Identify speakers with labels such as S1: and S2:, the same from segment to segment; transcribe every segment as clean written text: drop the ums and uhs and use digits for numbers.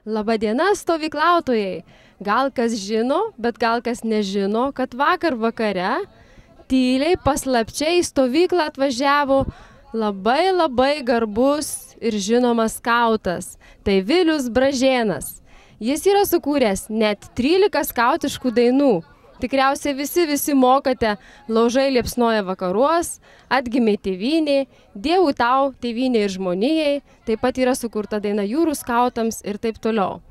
S1: Labadiena, stovyklautojai. Gal kas žino, bet gal kas nežino, kad vakar vakare tyliai paslapčiai į stovyklą atvažiavo labai garbus ir žinomas skautas. Tai Vilius Bražėnas. Jis yra sukūręs net 13 skautiškų dainų. Tikriausiai visi mokate Laužai liepsnoja vakaruos, Atgimė tėvynė, Dievų tau, tėvynė ir žmonijai, taip pat yra sukurta daina Jūrų skautams ir taip toliau.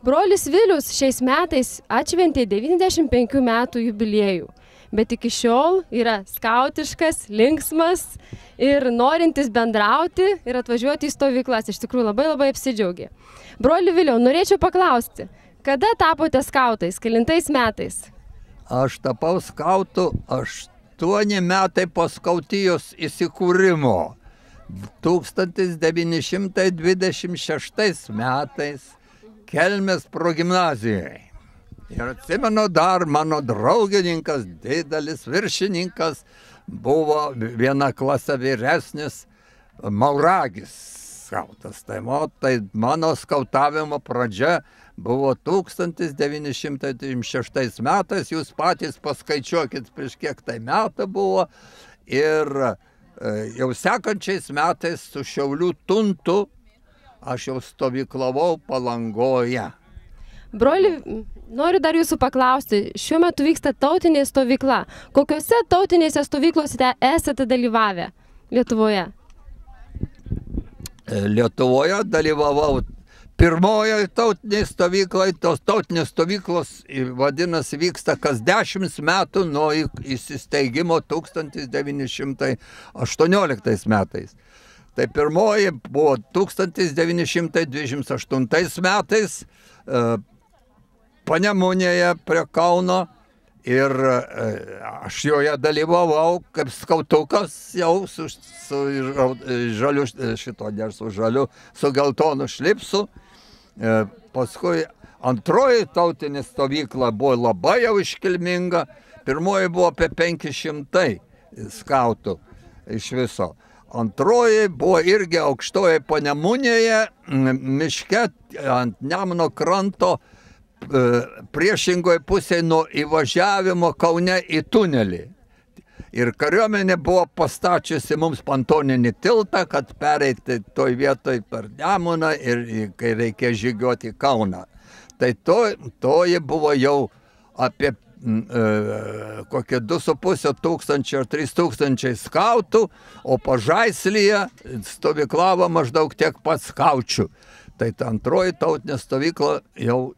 S1: Brolis Vilius šiais metais atšventė 95 metų jubiliejų, bet iki šiol yra skautiškas, linksmas ir norintis bendrauti ir atvažiuoti į stovyklas. Iš tikrųjų labai apsidžiaugė. Broli Viliau, norėčiau paklausti, kada tapote skautais, kelintais metais?
S2: Aš tapau skautu 8 metai po skautijos įsikūrimo. 1926 metais Kelmės progimnazijoje. Ir atsimenu dar mano draugininkas, didelis viršininkas, buvo viena klasė vyresnis Mauragis skautas. Tai mano skautavimo pradžia buvo 1996 metais, jūs patys paskaičiuokit, prieš kiek tai metų buvo. Ir jau sekančiais metais su Šiaulių tuntu aš jau stovyklavau Palangoje.
S1: Broli, noriu dar jūsų paklausti, šiuo metu vyksta tautinė stovykla. Kokiose tautinėse stovyklose esate dalyvavę Lietuvoje?
S2: Lietuvoje dalyvavau pirmojoje tautinėje stovykloje. Tos tautinės stovyklos, vadinasi, vyksta kas 10 metų nuo įsisteigimo 1918 metais. Tai pirmoji buvo 1928 metais Panemunėje prie Kauno ir aš joje dalyvavau kaip skautukas jau su žaliu, su geltonu šlipsu. Paskui antroji tautinė stovykla buvo labai jau iškilminga. Pirmoji buvo apie 500 skautų iš viso. Antroji buvo irgi aukštoje Panemunėje, miške ant Nemuno kranto, priešingoje pusėje nuo įvažiavimo Kaune į tunelį. Ir kariuomenė buvo pastačiusi mums pontoninį tiltą, kad pereiti toj vietoj per Nemuną ir kai reikėjo žygiuoti į Kauną. Tai toji buvo jau apie kokie 2,5 tūkstančio ar 3 tūkstančiai skautų, o Pažaislyje stovyklavo maždaug tiek pat skaučių. Tai ta antroji tautinė stovykla jau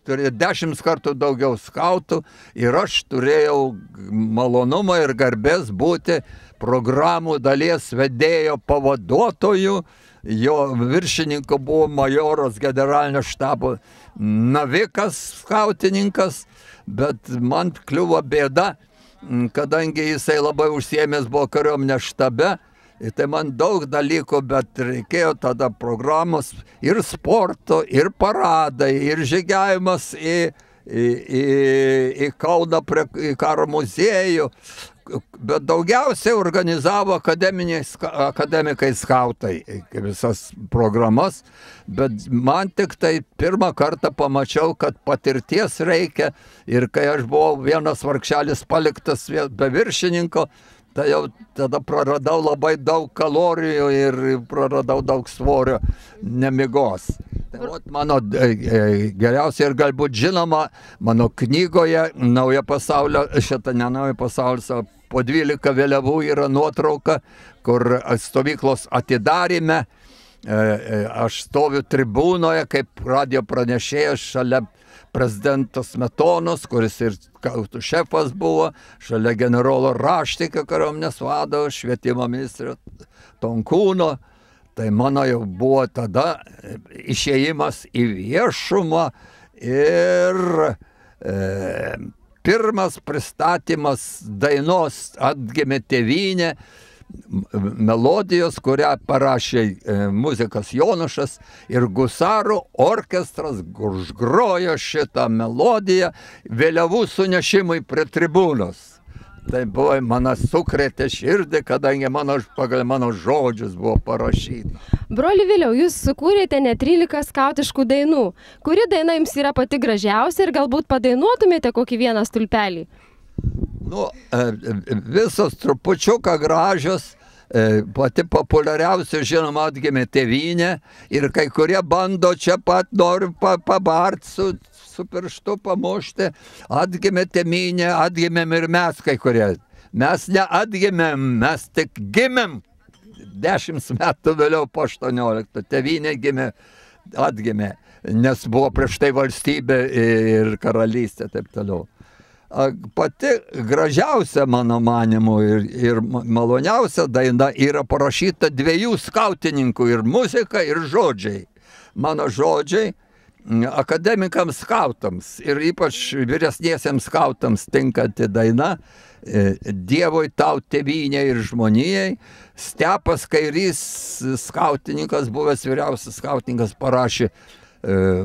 S2: turėjo 10 kartų daugiau skautų ir aš turėjau malonumą ir garbės būti programų dalies vedėjo pavaduotoju. Jo viršininko buvo majoras generalinio štabo navikas, skautininkas, bet man kliuvo bėda, kadangi jisai labai užsiėmęs buvo kariuomenės štabe. Tai man daug dalykų, bet reikėjo tada programos ir sporto, ir paradai, ir žygiavimas į Kauną į karo muziejų. Bet daugiausiai organizavo akademikai skautai visas programas. Bet man tik tai pirmą kartą pamačiau, kad patirties reikia. Ir kai aš buvau vienas vargšelis paliktas be viršininko, tai jau tada praradau labai daug kalorijų ir praradau daug svorio nemigos. Tai mano geriausia ir galbūt žinoma, mano knygoje Naujo pasaulio, ne Naujo pasaulio, po 12 vėliavų yra nuotrauka, kur stovyklos atidarime. Aš stoviu tribūnoje kaip radio pranešėjas šalia prezidento Smetonos, kuris ir skautų šefas buvo, šalia generolo Raštikio kariuomenės vado, švietimo ministro Tonkūno. Tai mano jau buvo tada išėjimas į viešumą ir pirmas pristatymas dainos Atgimė tėvynė, melodijos, kurią parašė muzikas Jonušas, ir gusarų orkestras užgrojo šitą melodiją vėliavų sunešimui prie tribūnos. Tai buvo, mano sukrėtė širdį, kadangi pagal mano žodžius buvo parašyta.
S1: Broli Viliau, jūs sukūrėte net 13 skautiškų dainų. Kuri daina jums yra pati gražiausia ir galbūt padainuotumėte kokį vieną stulpelį?
S2: Nu, visos trupučiuką gražios. Pati populiariausia, žinoma, atgimė Tėvynė ir kai kurie bando čia pat nori pabart su pirštu pamušti. Atgimė Tėvynė, atgimėm ir mes kai kurie. Mes neatgimėm, mes tik gimėm 10 metų vėliau po 18. Tėvynė atgimė, nes buvo prieš tai valstybė ir karalystė taip toliau. Pati gražiausia mano manimu ir maloniausia daina yra parašyta 2 skautininkų ir muzika ir žodžiai. Mano žodžiai akademikams skautams ir ypač vyresniesiems skautams tinkanti daina Dievui tau tėvynė ir žmonijai. Stepas Kairys, skautininkas, buvęs vyriausias skautininkas, parašė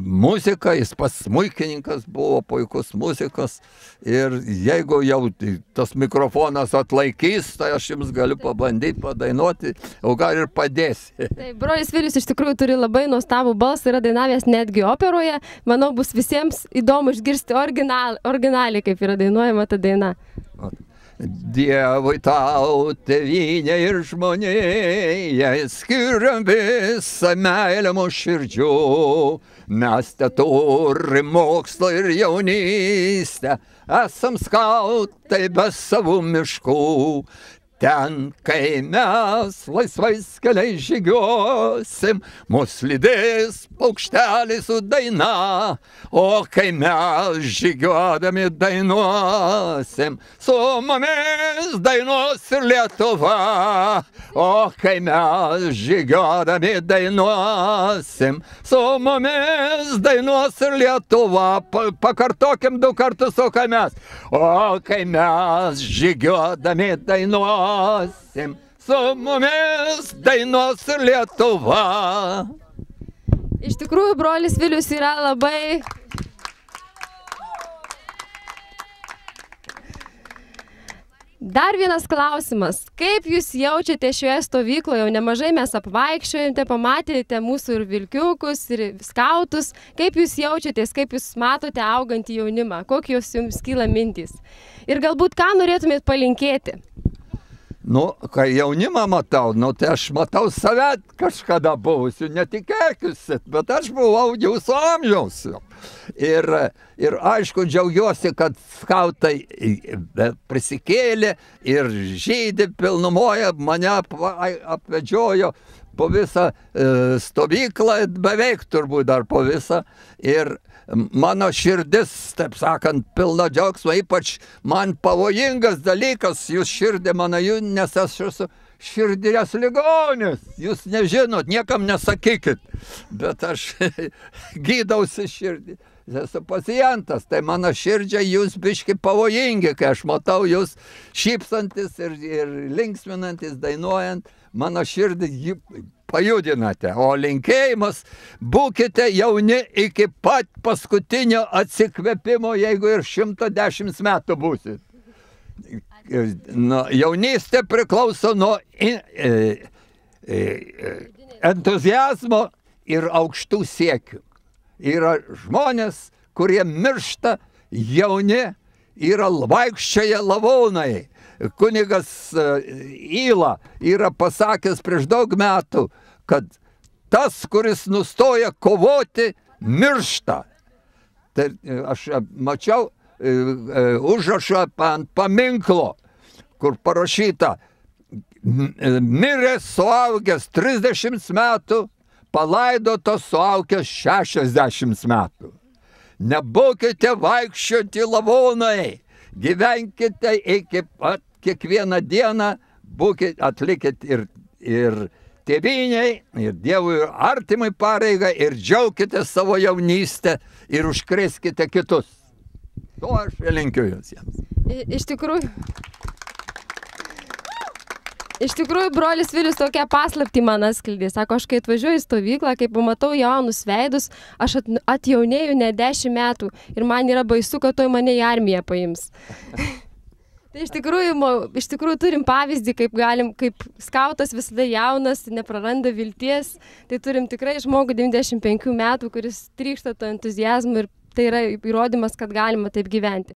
S2: muziką, jis pats smuikininkas buvo, puikus muzikas ir jeigu jau tas mikrofonas atlaikys, tai aš jums galiu pabandyti padainuoti, o gal ir padėsi.
S1: Taip, brolis Vilius iš tikrųjų turi labai nuostabų balsą, yra dainavęs netgi operoje, manau bus visiems įdomu išgirsti originaliai, kaip yra dainuojama ta daina.
S2: Dievui tau tėvynė ir žmonija, skiriam visą meilę mūsų širdžių. Mes te turim mokslą ir jaunystę, esam skautai be savų miškų. Ten, kai mes laisvais keliais žygiosim, mus lydės paukštelis su daina. O kai mes žygiuodami dainuosim, su mumis dainuos ir Lietuva. O kai mes žygiuodami dainuosim, su mumis dainuos ir Lietuva. Pakartokim 2 kartus, o kai mes. O kai mes žygiuodami dainuosim, su mumis dainuos ir Lietuva.
S1: Iš tikrųjų, brolis Vilius yra labai... Dar vienas klausimas. Kaip jūs jaučiate šioje stovykloje? Jau nemažai mes apvaikščiojate, pamatėte mūsų ir vilkiukus, ir skautus. Kaip jūs jaučiatės, kaip jūs matote augantį jaunimą? Kokios jums kyla mintys? Ir galbūt ką norėtumėt palinkėti?
S2: Nu, kai jaunimą matau, tai aš matau save kažkada buvusiu, netikėkit, bet aš buvau jūsų amžiaus. Ir aišku, džiaugiuosi, kad skautai prisikėlė ir žydi pilnumoje, mane apvedžiojo po visą stovyklą, beveik turbūt dar po visą. Ir mano širdis, taip sakant, pilna džiaugsmo, ypač man pavojingas dalykas, jūs širdį mano, nes aš esu širdies ligonis. Jūs nežinot, niekam nesakykit, bet aš gydausi širdį. Esu pacientas, tai mano širdžiai jūs biški pavojingi, kai aš matau jūs šypsantis ir linksminantis, dainuojant, mano širdį pajudinate. O linkėjimas, būkite jauni iki pat paskutinio atsikvėpimo, jeigu ir 110 metų būsit. Jaunystė priklauso nuo entuziazmo ir aukštų siekių. Yra žmonės, kurie miršta jauni, yra vaikščioje lavonai. Kunigas Yla yra pasakęs prieš daug metų, kad tas, kuris nustoja kovoti, miršta. Tai aš mačiau užrašą ant paminklo, kur parašyta, mirė suaugęs 30 metų, palaidotas suaugęs 60 metų. Nebūkite vaikščioti lavonai, gyvenkite iki pat kiekvieną dieną, atlikit ir tėvynei, ir Dievui artimai pareigą, ir džiaukite savo jaunystę, ir užkrėskite kitus. To aš linkiu jums.
S1: Iš tikrųjų, brolis Vilius tokią paslaptį man atskleidė. Sako, aš kai atvažiuoju į stovyklą, kai pamatau jaunus veidus, aš atjaunėju ne 10 metų ir man yra baisu, kad toj mane į armiją paims. Tai iš tikrųjų turim pavyzdį, kaip skautas visada jaunas, nepraranda vilties. Tai turim tikrai žmogų 95 metų, kuris trykšta to entuziazmu ir tai yra įrodymas, kad galima taip gyventi.